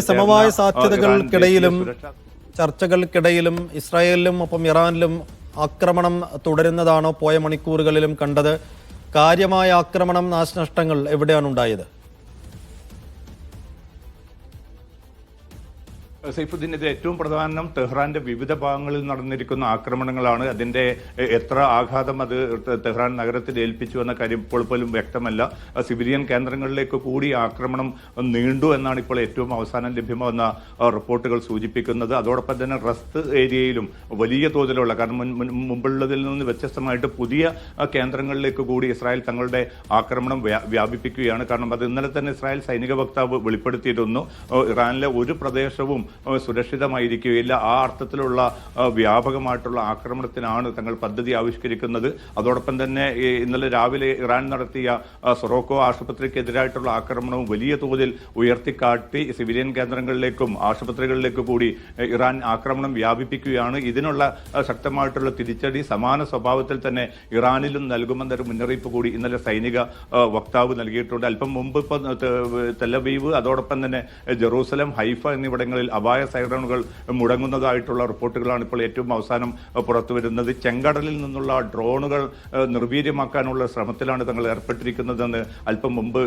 സമവായ സാധ്യതകൾക്കിടയിലും ചർച്ചകൾക്കിടയിലും ഇസ്രായേലിലും ഒപ്പം ഇറാനിലും ആക്രമണം തുടരുന്നതാണോ പോയ മണിക്കൂറുകളിലും കണ്ടത്? കാര്യമായ ആക്രമണം, നാശനഷ്ടങ്ങൾ എവിടെയാണ് ഉണ്ടായത്? സൈഫുദ്ദീൻ, ഇത് ഏറ്റവും പ്രധാനം ടെഹ്റാന്റെ വിവിധ ഭാഗങ്ങളിൽ നടന്നിരിക്കുന്ന ആക്രമണങ്ങളാണ്. അതിന്റെ എത്ര ആഘാതം അത് ടെഹ്റാൻ നഗരത്തിൽ ഏൽപ്പിച്ചു എന്ന കാര്യം ഇപ്പോൾ പോലും വ്യക്തമല്ല. സിവിലിയൻ കേന്ദ്രങ്ങളിലേക്ക് കൂടി ആക്രമണം നീണ്ടു എന്നാണ് ഇപ്പോൾ ഏറ്റവും അവസാനം ലഭ്യമാകുന്ന റിപ്പോർട്ടുകൾ സൂചിപ്പിക്കുന്നത്. അതോടൊപ്പം തന്നെ റസ്ത് ഏരിയയിലും വലിയ തോതിലുള്ള, കാരണം മുമ്പുള്ളതിൽ നിന്ന് വ്യത്യസ്തമായിട്ട് പുതിയ കേന്ദ്രങ്ങളിലേക്ക് കൂടി ഇസ്രായേൽ തങ്ങളുടെ ആക്രമണം വ്യാപിപ്പിക്കുകയാണ്. കാരണം അത് ഇന്നലെ തന്നെ ഇസ്രായേൽ സൈനിക വക്താവ് വെളിപ്പെടുത്തിയിരുന്നു. ഇറാനിലെ ഒരു പ്രദേശവും സുരക്ഷിതമായിരിക്കുകയില്ല. ആ അർത്ഥത്തിലുള്ള വ്യാപകമായിട്ടുള്ള ആക്രമണത്തിനാണ് തങ്ങൾ പദ്ധതി ആവിഷ്കരിക്കുന്നത്. അതോടൊപ്പം തന്നെ ഇന്നലെ രാവിലെ ഇറാൻ നടത്തിയ സൊറോക്കോ ആശുപത്രിക്കെതിരായിട്ടുള്ള ആക്രമണവും വലിയ തോതിൽ ഉയർത്തിക്കാട്ടി സിവിലിയൻ കേന്ദ്രങ്ങളിലേക്കും ആശുപത്രികളിലേക്കും കൂടി ഇറാൻ ആക്രമണം വ്യാപിപ്പിക്കുകയാണ്. ഇതിനുള്ള ശക്തമായിട്ടുള്ള തിരിച്ചടി സമാന സ്വഭാവത്തിൽ തന്നെ ഇറാനിലും നൽകുമെന്നൊരു മുന്നറിയിപ്പ് കൂടി ഇന്നലെ സൈനിക വക്താവ് നൽകിയിട്ടുണ്ട്. അല്പം മുമ്പ് ഇപ്പോൾ തെലവീവ്, അതോടൊപ്പം തന്നെ ജെറൂസലം, ഹൈഫ എന്നിവിടങ്ങളിൽ അപായ സൈറണുകൾ മുടങ്ങുന്നതായിട്ടുള്ള റിപ്പോർട്ടുകളാണ് ഇപ്പോൾ ഏറ്റവും അവസാനം പുറത്തുവരുന്നത്. ചെങ്കടലിൽ നിന്നുള്ള ഡ്രോണുകൾ നിർവീര്യമാക്കാനുള്ള ശ്രമത്തിലാണ് തങ്ങൾ ഏർപ്പെട്ടിരിക്കുന്നതെന്ന് അല്പം മുമ്പ്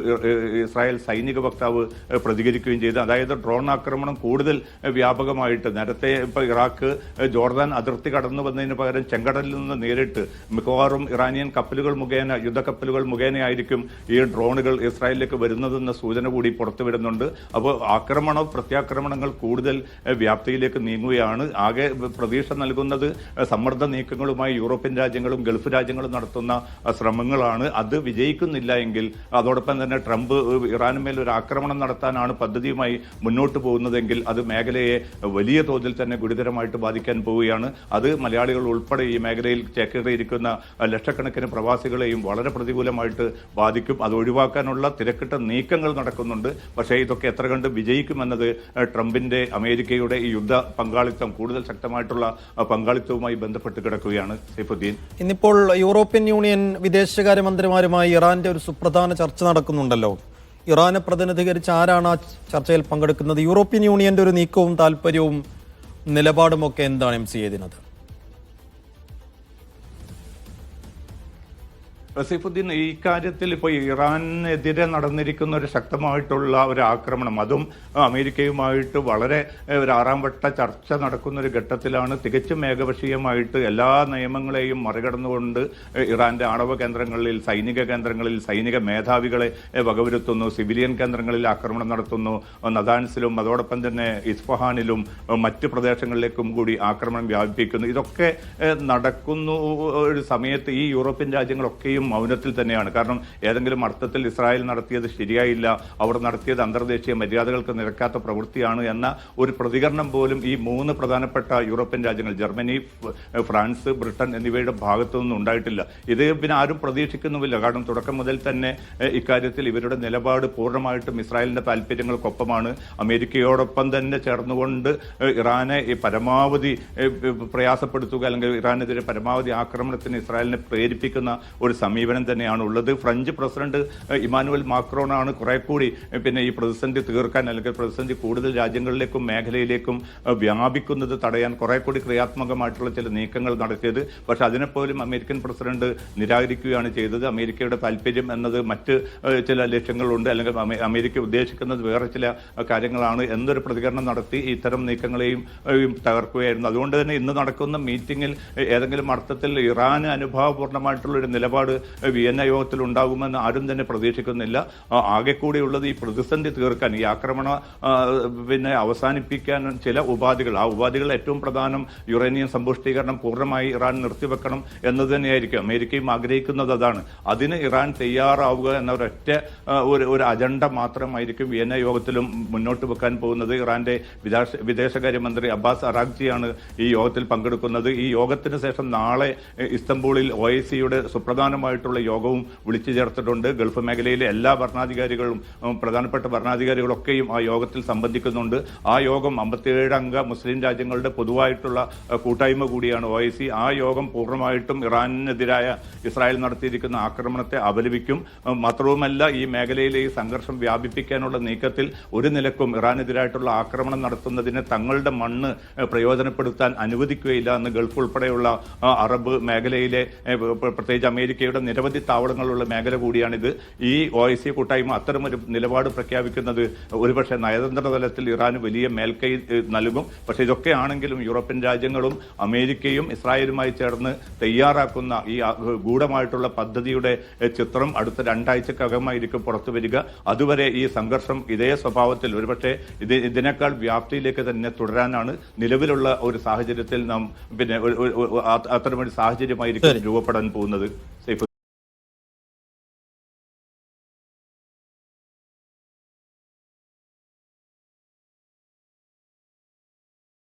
ഇസ്രായേൽ സൈനിക വക്താവ് പ്രതികരിക്കുകയും ചെയ്തു. അതായത് ഡ്രോൺ ആക്രമണം കൂടുതൽ വ്യാപകമായിട്ട്, നേരത്തെ ഇപ്പോൾ ഇറാഖ് ജോർദാൻ അതിർത്തി കടന്നു വന്നതിന് പകരം ചെങ്കടലിൽ നിന്ന് നേരിട്ട് മിക്കവാറും ഇറാനിയൻ കപ്പലുകൾ മുഖേന, യുദ്ധക്കപ്പലുകൾ മുഖേനയായിരിക്കും ഈ ഡ്രോണുകൾ ഇസ്രായേലിലേക്ക് വരുന്നതെന്ന സൂചന കൂടി പുറത്തുവരുന്നുണ്ട്. അപ്പോൾ പ്രത്യാക്രമണങ്ങൾ കൂടുതൽ വ്യാപ്തിയിലേക്ക് നീങ്ങുകയാണ്. ആകെ പ്രതീക്ഷ നൽകുന്നത് സമ്മർദ്ദ നീക്കങ്ങളുമായി യൂറോപ്യൻ രാജ്യങ്ങളും ഗൾഫ് രാജ്യങ്ങളും നടത്തുന്ന ശ്രമങ്ങളാണ്. അത് വിജയിക്കുന്നില്ല എങ്കിൽ, അതോടൊപ്പം തന്നെ ട്രംപ് ഇറാനുമേൽ ഒരു ആക്രമണം നടത്താനാണ് പദ്ധതിയുമായി മുന്നോട്ട് പോകുന്നതെങ്കിൽ അത് മേഖലയെ വലിയ തോതിൽ തന്നെ ഗുരുതരമായിട്ട് ബാധിക്കാൻ പോവുകയാണ്. അത് മലയാളികൾ ഉൾപ്പെടെ ഈ മേഖലയിൽ ചേക്കേറിയിരിക്കുന്ന ലക്ഷക്കണക്കിന് പ്രവാസികളെയും വളരെ പ്രതികൂലമായിട്ട് ബാധിക്കും. അത് ഒഴിവാക്കാനുള്ള തിരക്കിട്ട നീക്കങ്ങൾ നടക്കുന്നുണ്ട്. പക്ഷേ ഇതൊക്കെ എത്ര കണ്ട് വിജയിക്കുമെന്നത് ട്രംപിന്റെ, അമേരിക്കയുടെ ഈ യുദ്ധ പങ്കാളിത്തം, കൂടുതൽ ശക്തമായിട്ടുള്ള പങ്കാളിത്തവുമായി ബന്ധപ്പെട്ട് കിടക്കുകയാണ്. സൈഫുദ്ദീൻ, ഇന്നിപ്പോൾ യൂറോപ്യൻ യൂണിയൻ വിദേശകാര്യമന്ത്രിമാരുമായി ഇറാന്റെ ഒരു സുപ്രധാന ചർച്ച നടക്കുന്നുണ്ടല്ലോ. ഇറാനെ പ്രതിനിധീകരിച്ച് ആരാണ് ആ ചർച്ചയിൽ പങ്കെടുക്കുന്നത്? യൂറോപ്യൻ യൂണിയന്റെ ഒരു നീക്കവും താല്പര്യവും നിലപാടും ഒക്കെ എന്താണ് ഇതിനകത്ത്? സൈഫുദ്ദീൻ, ഈ കാര്യത്തിൽ ഇപ്പോൾ ഇറാനെതിരെ നടന്നിരിക്കുന്ന ഒരു ശക്തമായിട്ടുള്ള ഒരു ആക്രമണം, അതും അമേരിക്കയുമായിട്ട് വളരെ ഒരു ആറാം വട്ട ചർച്ച നടക്കുന്ന ഒരു ഘട്ടത്തിലാണ്. തികച്ചും ഏകപക്ഷീയമായിട്ട് എല്ലാ നിയമങ്ങളെയും മറികടന്നുകൊണ്ട് ഇറാന്റെ ആണവ കേന്ദ്രങ്ങളിൽ, സൈനിക കേന്ദ്രങ്ങളിൽ സൈനിക മേധാവികളെ വകവരുത്തുന്നു. സിവിലിയൻ കേന്ദ്രങ്ങളിൽ ആക്രമണം നടത്തുന്നു. നദാൻസിലും അതോടൊപ്പം തന്നെ ഇസ്ഫഹാനിലും മറ്റ് പ്രദേശങ്ങളിലേക്കും കൂടി ആക്രമണം വ്യാപിപ്പിക്കുന്നു. ഇതൊക്കെ നടക്കുന്നു ഒരു സമയത്ത് ഈ യൂറോപ്യൻ രാജ്യങ്ങളൊക്കെയും മൗനത്തിൽ തന്നെയാണ്. കാരണം ഏതെങ്കിലും അർത്ഥത്തിൽ ഇസ്രായേൽ നടത്തിയത് ശരിയായില്ല, അവർ നടത്തിയത് അന്തർദേശീയ മര്യാദകൾക്ക് നിരക്കാത്ത പ്രവൃത്തിയാണ് എന്ന ഒരു പ്രതികരണം പോലും ഈ മൂന്ന് പ്രധാനപ്പെട്ട യൂറോപ്യൻ രാജ്യങ്ങൾ, ജർമ്മനി, ഫ്രാൻസ്, ബ്രിട്ടൻ എന്നിവയുടെ ഭാഗത്തു നിന്നും ഉണ്ടായിട്ടില്ല. ഇത് പിന്നെ ആരും പ്രതീക്ഷിക്കുന്നുമില്ല. കാരണം തുടക്കം മുതൽ തന്നെ ഇക്കാര്യത്തിൽ ഇവരുടെ നിലപാട് പൂർണ്ണമായിട്ടും ഇസ്രായേലിന്റെ താല്പര്യങ്ങൾക്കൊപ്പമാണ്. അമേരിക്കയോടൊപ്പം തന്നെ ചേർന്നുകൊണ്ട് ഇറാനെ പരമാവധി പ്രയാസപ്പെടുത്തുക, അല്ലെങ്കിൽ ഇറാനെതിരെ പരമാവധി ആക്രമണത്തിന് ഇസ്രായേലിനെ പ്രേരിപ്പിക്കുന്ന ഒരു സമീപനം തന്നെയാണ് ഉള്ളത്. ഫ്രഞ്ച് പ്രസിഡന്റ് ഇമാനുവൽ മാക്രോണാണ് കുറെ കൂടി പിന്നെ ഈ പ്രതിസന്ധി തീർക്കാൻ, അല്ലെങ്കിൽ പ്രതിസന്ധി കൂടുതൽ രാജ്യങ്ങളിലേക്കും മേഖലയിലേക്കും വ്യാപിക്കുന്നത് തടയാൻ കുറെ കൂടി ക്രിയാത്മകമായിട്ടുള്ള ചില നീക്കങ്ങൾ നടത്തിയത്. പക്ഷെ അതിനെപ്പോലും അമേരിക്കൻ പ്രസിഡന്റ് നിരാകരിക്കുകയാണ് ചെയ്തത്. അമേരിക്കയുടെ താല്പര്യം എന്നത് മറ്റ് ചില ലക്ഷ്യങ്ങളുണ്ട്, അല്ലെങ്കിൽ അമേരിക്ക ഉദ്ദേശിക്കുന്നത് വേറെ ചില കാര്യങ്ങളാണ് എന്നൊരു പ്രതികരണം നടത്തി ഇത്തരം നീക്കങ്ങളെയും തകർക്കുകയായിരുന്നു. അതുകൊണ്ട് തന്നെ ഇന്ന് നടക്കുന്ന മീറ്റിംഗിൽ ഏതെങ്കിലും അർത്ഥത്തിൽ ഇറാന് അനുഭാവപൂർണ്ണമായിട്ടുള്ള ഒരു നിലപാട് വിയന്ന യോഗത്തിൽ ഉണ്ടാകുമെന്ന് ആരും തന്നെ പ്രതീക്ഷിക്കുന്നില്ല. ആകെ കൂടിയുള്ളത് ഈ പ്രതിസന്ധി തീർക്കാൻ, ഈ ആക്രമണ അവസാനിപ്പിക്കാൻ ചില ഉപാധികൾ. ആ ഉപാധികൾ ഏറ്റവും പ്രധാനം യുറേനിയം സമ്പുഷ്ടീകരണം പൂർണ്ണമായി ഇറാൻ നിർത്തിവെക്കണം എന്നത് തന്നെയായിരിക്കും. അമേരിക്കയും ആഗ്രഹിക്കുന്നത് അതാണ്. അതിന് ഇറാൻ തയ്യാറാവുക എന്ന ഒരു അജണ്ട മാത്രമായിരിക്കും വിയന്ന യോഗത്തിലും മുന്നോട്ട് വെക്കാൻ പോകുന്നത്. ഇറാന്റെ വിദേശകാര്യമന്ത്രി അബ്ബാസ് അറാഗ്ചിയാണ് ഈ യോഗത്തിൽ പങ്കെടുക്കുന്നത്. ഈ യോഗത്തിന് ശേഷം നാളെ ഇസ്തംബൂളിൽ OICയുടെ സുപ്രധാനമായ പ്രത്യേകമായിട്ടുള്ള യോഗവും വിളിച്ചു ചേർത്തിട്ടുണ്ട്. ഗൾഫ് മേഖലയിലെ എല്ലാ ഭരണാധികാരികളും പ്രധാനപ്പെട്ട ഭരണാധികാരികളൊക്കെയും ആ യോഗത്തിൽ സംബന്ധിക്കുന്നുണ്ട്. ആ യോഗം 57 അംഗ മുസ്ലിം രാജ്യങ്ങളുടെ പൊതുവായിട്ടുള്ള കൂട്ടായ്മ കൂടിയാണ് OIC. ആ യോഗം പൂർണ്ണമായിട്ടും ഇറാനെതിരായ ഇസ്രായേൽ നടത്തിയിരിക്കുന്ന ആക്രമണത്തെ അപലപിക്കും. മാത്രവുമല്ല, ഈ മേഖലയിലെ ഈ സംഘർഷം വ്യാപിപ്പിക്കാനുള്ള നീക്കത്തിൽ ഒരു നിലക്കും ഇറാനെതിരായിട്ടുള്ള ആക്രമണം നടത്തുന്നതിന് തങ്ങളുടെ മണ്ണ് പ്രയോജനപ്പെടുത്താൻ അനുവദിക്കുകയില്ല എന്ന് ഗൾഫ് ഉൾപ്പെടെയുള്ള അറബ് മേഖലയിലെ പ്രത്യേകിച്ച് അമേരിക്കയുടെ നിരവധി താവളങ്ങളുള്ള മേഖല കൂടിയാണിത്. ഈ OIC കൂട്ടായ്മ അത്തരമൊരു നിലപാട് പ്രഖ്യാപിക്കുന്നത് ഒരുപക്ഷെ നയതന്ത്ര തലത്തിൽ ഇറാന് വലിയ മേൽക്കൈ നൽകും. പക്ഷേ ഇതൊക്കെ ആണെങ്കിലും യൂറോപ്യൻ രാജ്യങ്ങളും അമേരിക്കയും ഇസ്രായേലുമായി ചേർന്ന് തയ്യാറാക്കുന്ന ഈ ഗൂഢമായിട്ടുള്ള പദ്ധതിയുടെ ചിത്രം അടുത്ത 2 ആഴ്ചക്കകമായിരിക്കും പുറത്തു വരിക. അതുവരെ ഈ സംഘർഷം ഇതേ സ്വഭാവത്തിൽ ഒരുപക്ഷെ ഇതിനേക്കാൾ വ്യാപ്തിയിലേക്ക് തന്നെ തുടരാനാണ് നിലവിലുള്ള ഒരു സാഹചര്യത്തിൽ നാം അത്തരമൊരു സാഹചര്യമായിരിക്കും രൂപപ്പെടാൻ പോകുന്നത്.